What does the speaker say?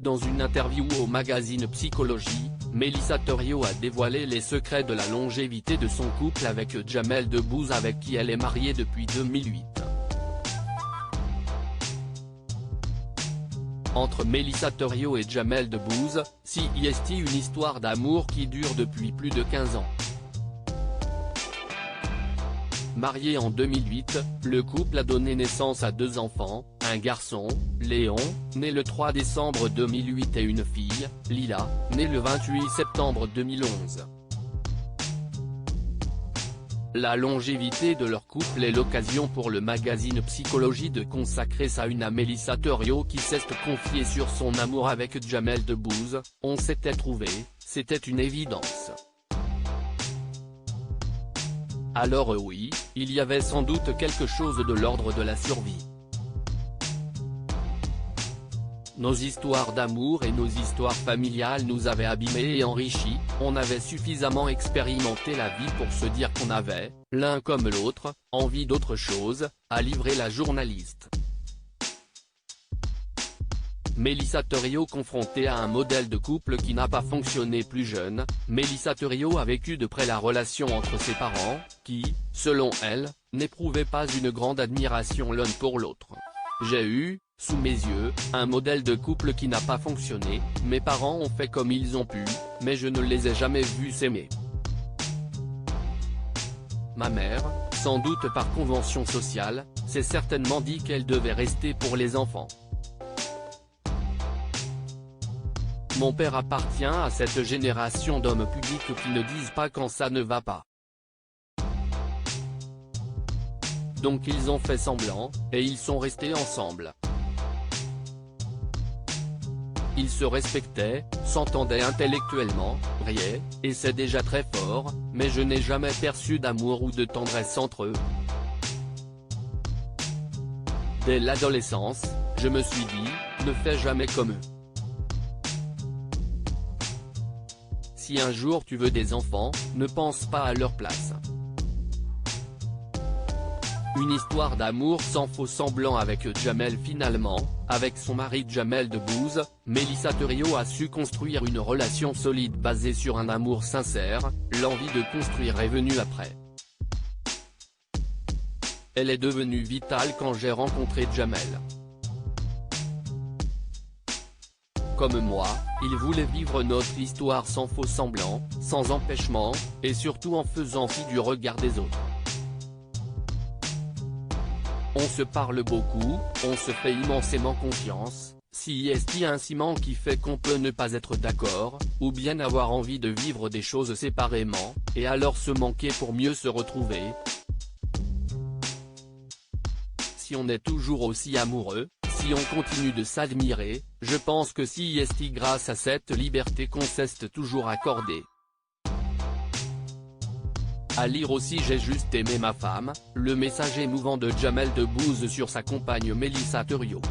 Dans une interview au magazine Psychologie, Mélissa Thériault a dévoilé les secrets de la longévité de son couple avec Jamel Debbouze, avec qui elle est mariée depuis 2008. Entre Mélissa Thériault et Jamel Debbouze, CIST, une histoire d'amour qui dure depuis plus de 15 ans. Marié en 2008, le couple a donné naissance à 2 enfants, un garçon, Léon, né le 3 décembre 2008, et une fille, Lila, née le 28 septembre 2011. La longévité de leur couple est l'occasion pour le magazine Psychologie de consacrer sa une à Mélissa Thériault, qui s'est confiée sur son amour avec Jamel Debbouze. On s'était trouvé, c'était une évidence. Alors oui, il y avait sans doute quelque chose de l'ordre de la survie. Nos histoires d'amour et nos histoires familiales nous avaient abîmés et enrichis, on avait suffisamment expérimenté la vie pour se dire qu'on avait, l'un comme l'autre, envie d'autre chose, a livré la journaliste. Mélissa Thériault, confrontée à un modèle de couple qui n'a pas fonctionné plus jeune, Mélissa Thériault a vécu de près la relation entre ses parents, qui, selon elle, n'éprouvaient pas une grande admiration l'un pour l'autre. J'ai eu, sous mes yeux, un modèle de couple qui n'a pas fonctionné, mes parents ont fait comme ils ont pu, mais je ne les ai jamais vus s'aimer. Ma mère, sans doute par convention sociale, s'est certainement dit qu'elle devait rester pour les enfants. Mon père appartient à cette génération d'hommes publics qui ne disent pas quand ça ne va pas. Donc ils ont fait semblant, et ils sont restés ensemble. Ils se respectaient, s'entendaient intellectuellement, riaient, et c'est déjà très fort, mais je n'ai jamais perçu d'amour ou de tendresse entre eux. Dès l'adolescence, je me suis dit, ne fais jamais comme eux. Si un jour tu veux des enfants, ne pense pas à leur place. Une histoire d'amour sans faux semblant avec Jamel. Finalement, avec son mari Jamel Debbouze, Mélissa Thériault a su construire une relation solide basée sur un amour sincère, l'envie de construire est venue après. Elle est devenue vitale quand j'ai rencontré Jamel. Comme moi, il voulait vivre notre histoire sans faux semblant, sans empêchement, et surtout en faisant fi du regard des autres. On se parle beaucoup, on se fait immensément confiance, CIST, un ciment qui fait qu'on peut ne pas être d'accord, ou bien avoir envie de vivre des choses séparément, et alors se manquer pour mieux se retrouver. Si on est toujours aussi amoureux, si on continue de s'admirer, je pense que CIST, grâce à cette liberté qu'on s'est toujours accordée. À lire aussi J'ai juste aimé ma femme, le message émouvant de Jamel Debbouze sur sa compagne Mélissa Thériault.